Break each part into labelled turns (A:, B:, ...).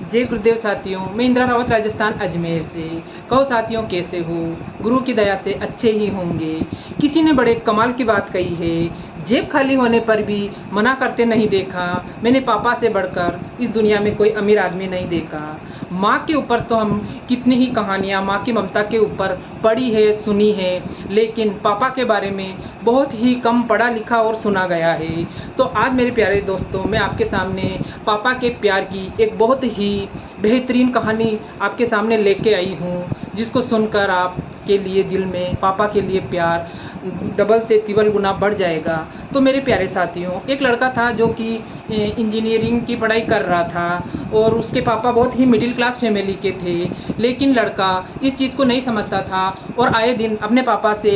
A: जय गुरुदेव साथियों, मैं इंदिरा रावत राजस्थान अजमेर से। कहो साथियों कैसे हो? गुरु की दया से अच्छे ही होंगे। किसी ने बड़े कमाल की बात कही है, जेब खाली होने पर भी मना करते नहीं देखा। मैंने पापा से बढ़कर इस दुनिया में कोई अमीर आदमी नहीं देखा। माँ के ऊपर तो हम कितनी ही कहानियाँ माँ की ममता के ऊपर पढ़ी है, सुनी है, लेकिन पापा के बारे में बहुत ही कम पढ़ा लिखा और सुना गया है। तो आज मेरे प्यारे दोस्तों, मैं आपके सामने पापा के प्यार की एक बहुत ही बेहतरीन कहानी आपके सामने लेके आई हूँ, जिसको सुनकर आप के लिए दिल में पापा के लिए प्यार डबल से तिबल गुना बढ़ जाएगा। तो मेरे प्यारे साथियों, एक लड़का था जो कि इंजीनियरिंग की पढ़ाई कर रहा था और उसके पापा बहुत ही मिडिल क्लास फैमिली के थे, लेकिन लड़का इस चीज़ को नहीं समझता था और आए दिन अपने पापा से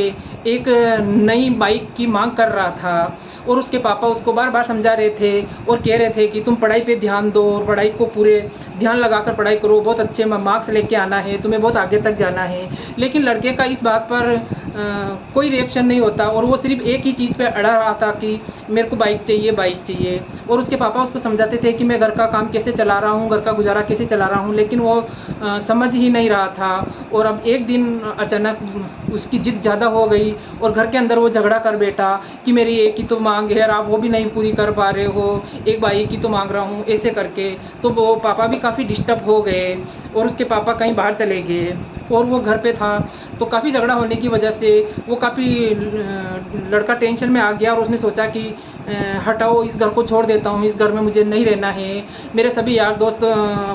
A: एक नई बाइक की मांग कर रहा था। और उसके पापा उसको बार बार समझा रहे थे और कह रहे थे कि तुम पढ़ाई पे ध्यान दो और पढ़ाई को पूरे ध्यान लगाकर पढ़ाई करो, बहुत अच्छे मार्क्स लेके आना है, तुम्हें बहुत आगे तक जाना है। लेकिन लड़के का इस बात पर कोई रिएक्शन नहीं होता और वो सिर्फ एक ही चीज़ पे अड़ा रहा था कि मेरे को बाइक चाहिए, बाइक चाहिए। और उसके पापा उसको समझाते थे कि मैं घर का काम कैसे चला रहा हूँ, घर का गुजारा कैसे चला रहा हूँ, लेकिन वो समझ ही नहीं रहा था। और अब एक दिन अचानक उसकी जिद ज़्यादा हो गई और घर के अंदर वो झगड़ा कर बैठा कि मेरी एक ही तो मांग है और आप वो भी नहीं पूरी कर पा रहे हो, एक बाइक की तो मांग रहा हूँ, ऐसे करके। तो वो पापा भी काफ़ी डिस्टर्ब हो गए और उसके पापा कहीं बाहर चले गए और वो घर पे था। तो काफ़ी झगड़ा होने की वजह से वो काफ़ी लड़का टेंशन में आ गया और उसने सोचा कि हटाओ, इस घर को छोड़ देता हूँ, इस घर में मुझे नहीं रहना है। मेरे सभी यार दोस्त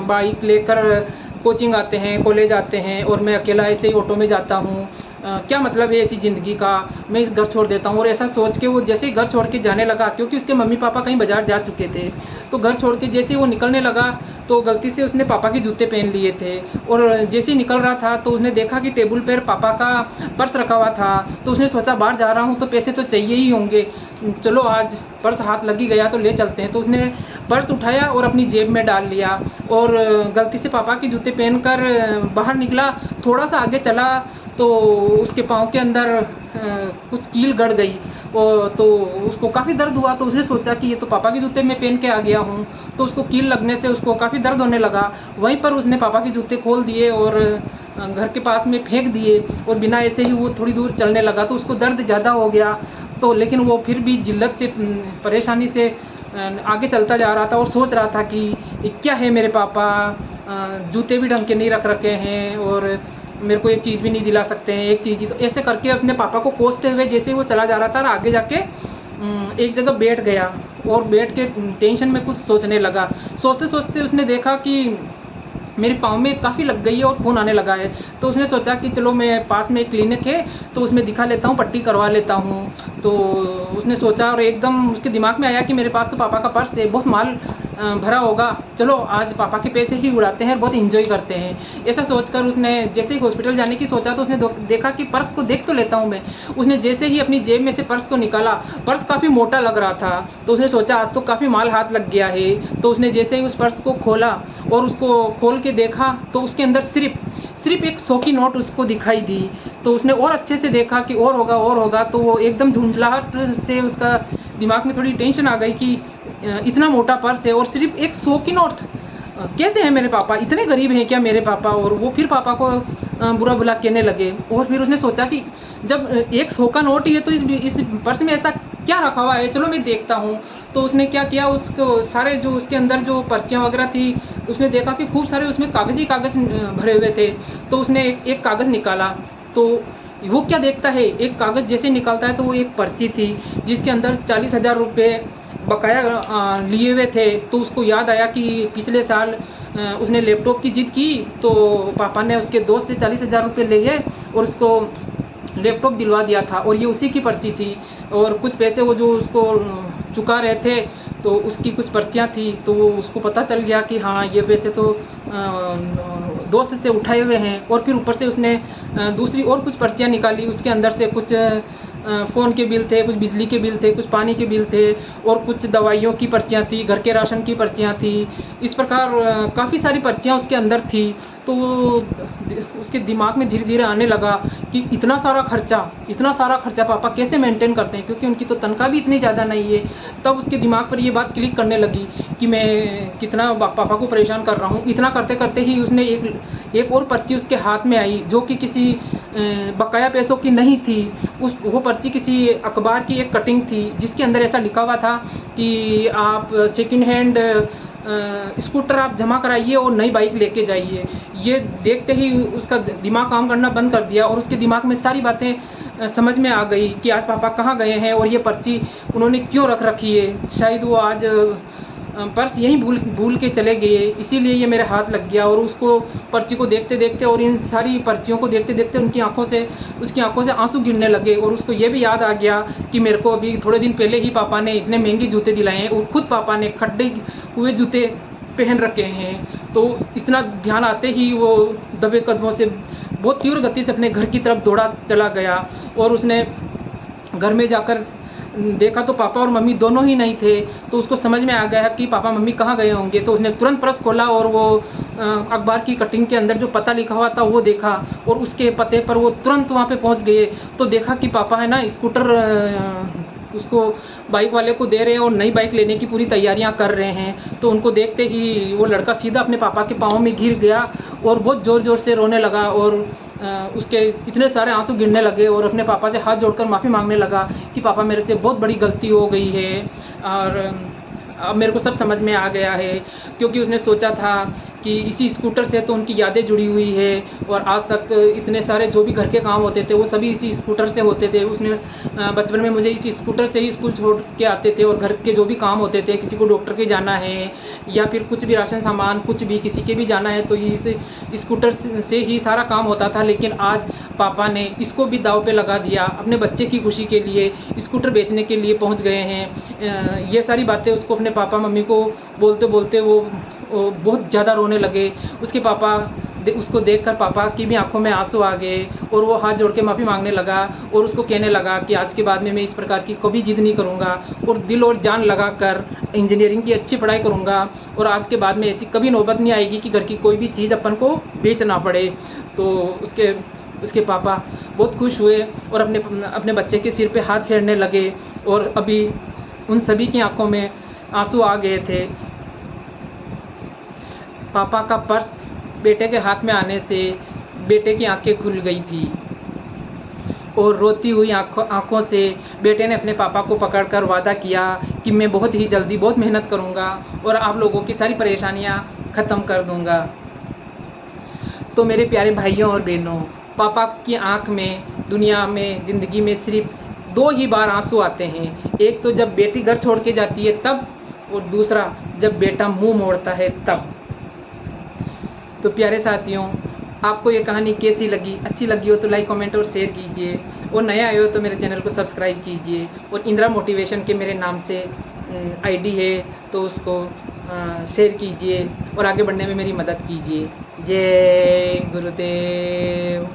A: बाइक लेकर कोचिंग आते हैं, कॉलेज आते हैं और मैं अकेला ऐसे ही ऑटो में जाता हूँ। क्या मतलब है ऐसी ज़िंदगी का, मैं इस घर छोड़ देता हूँ। और ऐसा सोच के वो जैसे ही घर छोड़ के जाने लगा, क्योंकि उसके मम्मी पापा कहीं बाज़ार जा चुके थे, तो घर छोड़ के जैसे ही वो निकलने लगा तो गलती से उसने पापा के जूते पहन लिए थे। और जैसे ही निकल रहा था तो उसने देखा कि टेबल पर पापा का पर्स रखा हुआ था। तो उसने सोचा बाहर जा रहा हूँ तो पैसे तो चाहिए ही होंगे, चलो आज पर्स हाथ लगी गया तो ले चलते हैं। तो उसने पर्स उठाया और अपनी जेब में डाल लिया और गलती से पापा के जूते पहनकर बाहर निकला। थोड़ा सा आगे चला तो उसके पाँव के अंदर कुछ कील गड़ गई और तो उसको काफ़ी दर्द हुआ। तो उसने सोचा कि ये तो पापा के जूते मैं पहन के आ गया हूँ, तो उसको कील लगने से उसको काफ़ी दर्द होने लगा। वहीं पर उसने पापा के जूते खोल दिए और घर के पास में फेंक दिए और बिना ऐसे ही वो थोड़ी दूर चलने लगा। तो उसको दर्द ज़्यादा हो गया, तो लेकिन वो फिर भी जिल्लत से परेशानी से आगे चलता जा रहा था और सोच रहा था कि क्या है, मेरे पापा जूते भी ढंग के नहीं रख रखे हैं और मेरे को एक चीज़ भी नहीं दिला सकते हैं, एक चीज़ ही। तो ऐसे करके अपने पापा को कोसते हुए जैसे ही वो चला जा रहा था, आगे जाके एक जगह बैठ गया और बैठ के टेंशन में कुछ सोचने लगा। सोचते सोचते उसने देखा कि मेरे पाँव में काफ़ी लग गई है और खून आने लगा है। तो उसने सोचा कि चलो मैं पास में एक क्लिनिक है तो उसमें दिखा लेता हूँ, पट्टी करवा लेता हूँ। तो उसने सोचा और एकदम उसके दिमाग में आया कि मेरे पास तो पापा का पर्स है, बहुत माल भरा होगा, चलो आज पापा के पैसे ही उड़ाते हैं, बहुत इंजॉय करते हैं। ऐसा सोचकर उसने जैसे ही हॉस्पिटल जाने की सोचा तो उसने देखा कि पर्स को देख तो लेता हूँ मैं। उसने जैसे ही अपनी जेब में से पर्स को निकाला, पर्स काफ़ी मोटा लग रहा था। तो उसने सोचा आज तो काफ़ी माल हाथ लग गया है। तो उसने जैसे ही उस पर्स को खोला और उसको खोल के देखा तो उसके अंदर सिर्फ एक 100 की नोट उसको दिखाई दी। तो उसने और अच्छे से देखा कि और होगा और होगा। तो वो एकदम झुंझलाहट से उसका दिमाग में थोड़ी टेंशन आ गई कि इतना मोटा पर्स है और सिर्फ एक 100 की नोट, कैसे है मेरे पापा, इतने गरीब हैं क्या मेरे पापा। और वो फिर पापा को बुरा भला कहने लगे। और फिर उसने सोचा कि जब एक 100 का नोट ही है तो इस पर्स में ऐसा क्या रखा हुआ है, चलो मैं देखता हूँ। तो उसने क्या किया, उसको सारे जो उसके अंदर जो पर्चियाँ वगैरह थी उसने देखा कि खूब सारे उसमें कागज़ ही कागज़ भरे हुए थे। तो उसने एक कागज़ निकाला तो वो क्या देखता है, एक कागज़ जैसे निकालता है तो वो एक पर्ची थी जिसके अंदर 40,000 रुपये बकाया लिए हुए थे। तो उसको याद आया कि पिछले साल उसने लैपटॉप की जिद की तो पापा ने उसके दोस्त से 40,000 रुपये लिए और उसको लैपटॉप दिलवा दिया था और ये उसी की पर्ची थी। और कुछ पैसे वो जो उसको चुका रहे थे तो उसकी कुछ पर्चियाँ थी। तो वो उसको पता चल गया कि हाँ, ये पैसे तो दोस्त से उठाए हुए हैं और फिर ऊपर से उसने दूसरी और कुछ पर्चियाँ निकाली, उसके अंदर से कुछ फ़ोन के बिल थे, कुछ बिजली के बिल थे, कुछ पानी के बिल थे और कुछ दवाइयों की पर्चियाँ थी, घर के राशन की पर्चियाँ थी। इस प्रकार काफ़ी सारी पर्चियाँ उसके अंदर थी। तो उसके दिमाग में धीरे-धीरे आने लगा कि इतना सारा खर्चा पापा कैसे मेंटेन करते हैं, क्योंकि उनकी तो तनख्वाह भी इतनी ज़्यादा नहीं है। तब उसके दिमाग पर ये बात क्लिक करने लगी कि मैं कितना पापा को परेशान कर रहा हूँ। इतना करते-करते ही उसने एक और पर्ची उसके हाथ में आई, जो कि किसी बकाया पैसों की नहीं थी। वो पर्ची किसी अखबार की एक कटिंग थी, जिसके अंदर ऐसा लिखा हुआ था कि आप सेकंड हैंड स्कूटर आप जमा कराइए और नई बाइक लेके जाइए। ये देखते ही उसका दिमाग काम करना बंद कर दिया और उसके दिमाग में सारी बातें समझ में आ गई कि आज पापा कहाँ गए हैं और ये पर्ची उन्होंने क्यों रख रखी है। शायद वो आज पर्स यहीं भूल के चले गए, इसीलिए ये मेरे हाथ लग गया। और उसको पर्ची को देखते-देखते और इन सारी पर्चियों को देखते-देखते उसकी आँखों से आँसू गिरने लगे और उसको ये भी याद आ गया कि मेरे को अभी थोड़े दिन पहले ही पापा ने इतने महंगे जूते दिलाए हैं और खुद पापा ने खड्डे हुए जूते पहन रखे हैं। तो इतना ध्यान आते ही वो दबे कदमों से बहुत तीव्र गति से अपने घर की तरफ दौड़ा चला गया और उसने घर में जाकर देखा तो पापा और मम्मी दोनों ही नहीं थे। तो उसको समझ में आ गया कि पापा मम्मी कहाँ गए होंगे। तो उसने तुरंत पर्स खोला और वो अखबार की कटिंग के अंदर जो पता लिखा हुआ था वो देखा और उसके पते पर वो तुरंत वहाँ पे पहुँच गए। तो देखा कि पापा है ना स्कूटर उसको बाइक वाले को दे रहे हैं और नई बाइक लेने की पूरी तैयारियां कर रहे हैं। तो उनको देखते ही वो लड़का सीधा अपने पापा के पाँव में गिर गया और बहुत ज़ोर-ज़ोर से रोने लगा और उसके इतने सारे आंसू गिरने लगे और अपने पापा से हाथ जोड़कर माफ़ी मांगने लगा कि पापा मेरे से बहुत बड़ी गलती हो गई है और अब मेरे को सब समझ में आ गया है। क्योंकि उसने सोचा था कि इसी स्कूटर से तो उनकी यादें जुड़ी हुई है और आज तक इतने सारे जो भी घर के काम होते थे वो सभी इसी स्कूटर से होते थे। उसने बचपन में मुझे इसी स्कूटर से ही स्कूल छोड़ के आते थे और घर के जो भी काम होते थे, किसी को डॉक्टर के जाना है या फिर कुछ भी राशन सामान कुछ भी किसी के भी जाना है तो इस स्कूटर से ही सारा काम होता था। लेकिन आज पापा ने इसको भी दांव पे लगा दिया, अपने बच्चे की खुशी के लिए स्कूटर बेचने के लिए पहुंच गए हैं। ये सारी बातें उसको अपने पापा मम्मी को बोलते बोलते वो बहुत ज़्यादा रोने लगे। उसके पापा उसको देखकर पापा की भी आंखों में आंसू आ गए और वो हाथ जोड़ के माफ़ी मांगने लगा और उसको कहने लगा कि आज के बाद में मैं इस प्रकार की कभी जिद नहीं करूँगा और दिल और जान लगा कर इंजीनियरिंग की अच्छी पढ़ाई करूँगा और आज के बाद में ऐसी कभी नौबत नहीं आएगी कि घर की कोई भी चीज़ अपन को बेचना पड़े। तो उसके पापा बहुत खुश हुए और अपने बच्चे के सिर पे हाथ फेरने लगे और अभी उन सभी की आंखों में आंसू आ गए थे। पापा का पर्स बेटे के हाथ में आने से बेटे की आंखें खुल गई थी और रोती हुई आंखों से बेटे ने अपने पापा को पकड़कर वादा किया कि मैं बहुत ही जल्दी बहुत मेहनत करूंगा और आप लोगों की सारी परेशानियां ख़त्म कर दूंगा। तो मेरे प्यारे भाइयों और बहनों, पापा की आंख में दुनिया में ज़िंदगी में सिर्फ दो ही बार आंसू आते हैं। एक तो जब बेटी घर छोड़ के जाती है तब, और दूसरा जब बेटा मुंह मोड़ता है तब। तो प्यारे साथियों, आपको ये कहानी कैसी लगी? अच्छी लगी हो तो लाइक कमेंट और शेयर कीजिए और नए आए हो तो मेरे चैनल को सब्सक्राइब कीजिए और इंदिरा मोटिवेशन के मेरे नाम से आईडी है तो उसको शेयर कीजिए और आगे बढ़ने में मेरी मदद कीजिए। जय गुरुदेव।